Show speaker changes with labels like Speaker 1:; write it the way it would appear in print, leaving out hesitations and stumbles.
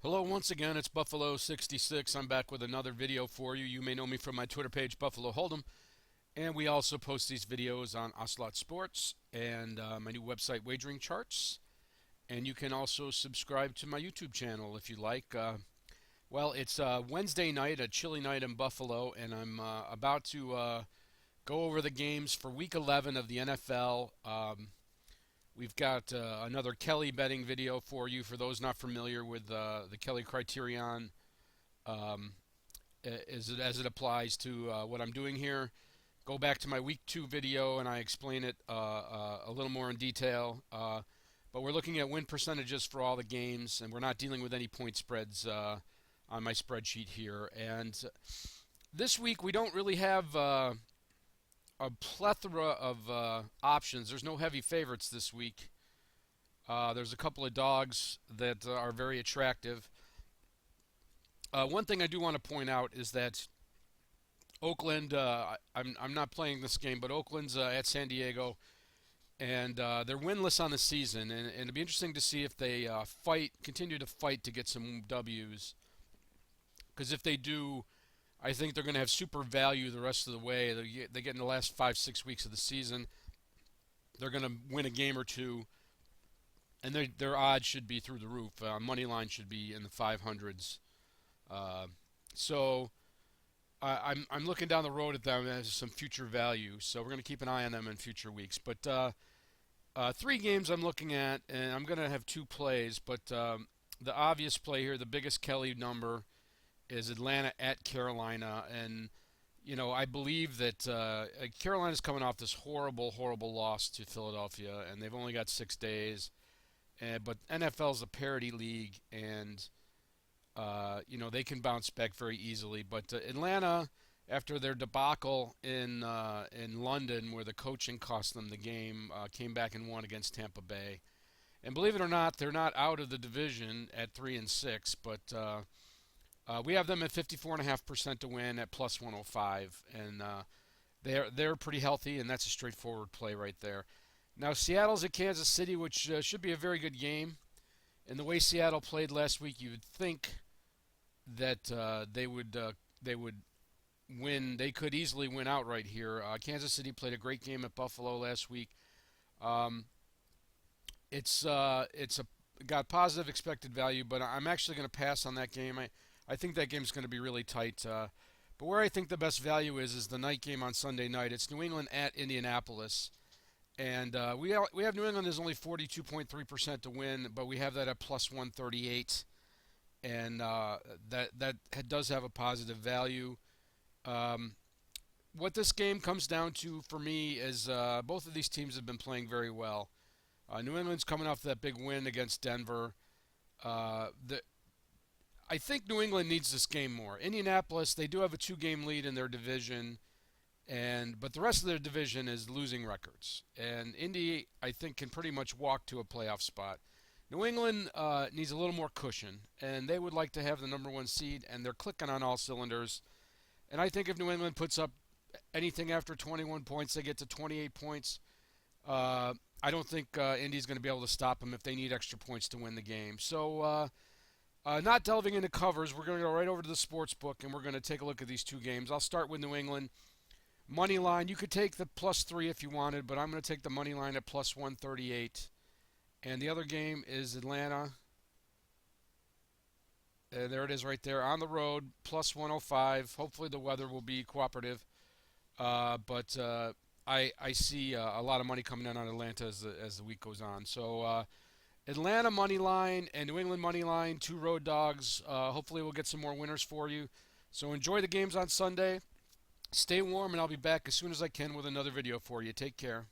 Speaker 1: Hello once again, it's Buffalo66. I'm back with another video for you. You may know me from my Twitter page, Buffalo Hold'em, and we also post these videos on Ocelot Sports and my new website, Wagering Charts. And you can also subscribe to my YouTube channel if you like. Well, it's Wednesday night, a chilly night in Buffalo, and I'm about to go over the games for Week 11 of the NFL. We've got another Kelly betting video for you for those not familiar with the Kelly criterion as it applies to what I'm doing here. Go back to my Week 2 video and I explain it a little more in detail. But we're looking at win percentages for all the games, and we're not dealing with any point spreads on my spreadsheet here. And this week we don't really have a plethora of options. There's no heavy favorites this week. There's a couple of dogs that are very attractive. One thing I do want to point out is that Oakland, I'm not playing this game, but Oakland's at San Diego, and they're winless on the season, and it'd be interesting to see if they continue to fight to get some W's. Because if they do, I think they're going to have super value the rest of the way. They get in the last 5-6 weeks of the season. They're going to win a game or two, and their odds should be through the roof. Money line should be in the 500s. So I'm looking down the road at them as some future value. So we're going to keep an eye on them in future weeks. But three games I'm looking at, and I'm going to have two plays. But the obvious play here, the biggest Kelly number, is Atlanta at Carolina, and I believe that Carolina's coming off this horrible loss to Philadelphia, and they've only got 6 days. But NFL's a parity league, and they can bounce back very easily. But Atlanta, after their debacle in London, where the coaching cost them the game, came back and won against Tampa Bay. And believe it or not, they're not out of the division at 3-6, but we have them at 54.5% to win at plus 105, and they're pretty healthy, and that's a straightforward play right there. Now Seattle's at Kansas City, which should be a very good game. And the way Seattle played last week, you would think that they would win. They could easily win outright here. Kansas City played a great game at Buffalo last week. It's got positive expected value, but I'm actually going to pass on that game. I think that game's going to be really tight. But where I think the best value is the night game on Sunday night. It's New England at Indianapolis. And we have New England as only 42.3% to win, but we have that at plus 138. And that does have a positive value. What this game comes down to for me is both of these teams have been playing very well. New England's coming off that big win against Denver. I think New England needs this game more. Indianapolis, they do have a 2-game lead in their division, but the rest of their division is losing records. And Indy, I think, can pretty much walk to a playoff spot. New England needs a little more cushion, and they would like to have the number 1 seed, and they're clicking on all cylinders. And I think if New England puts up anything after 21 points, they get to 28 points. I don't think Indy's going to be able to stop them if they need extra points to win the game. So not delving into covers, we're going to go right over to the sports book, and we're going to take a look at these two games. I'll start with New England. Money line, you could take the plus 3 if you wanted, but I'm going to take the money line at plus 138. And the other game is Atlanta. There it is right there on the road, plus 105. Hopefully the weather will be cooperative. But I see a lot of money coming in on Atlanta as the week goes on. So Atlanta money line and New England money line, 2 road dogs. Hopefully we'll get some more winners for you. So enjoy the games on Sunday. Stay warm, and I'll be back as soon as I can with another video for you. Take care.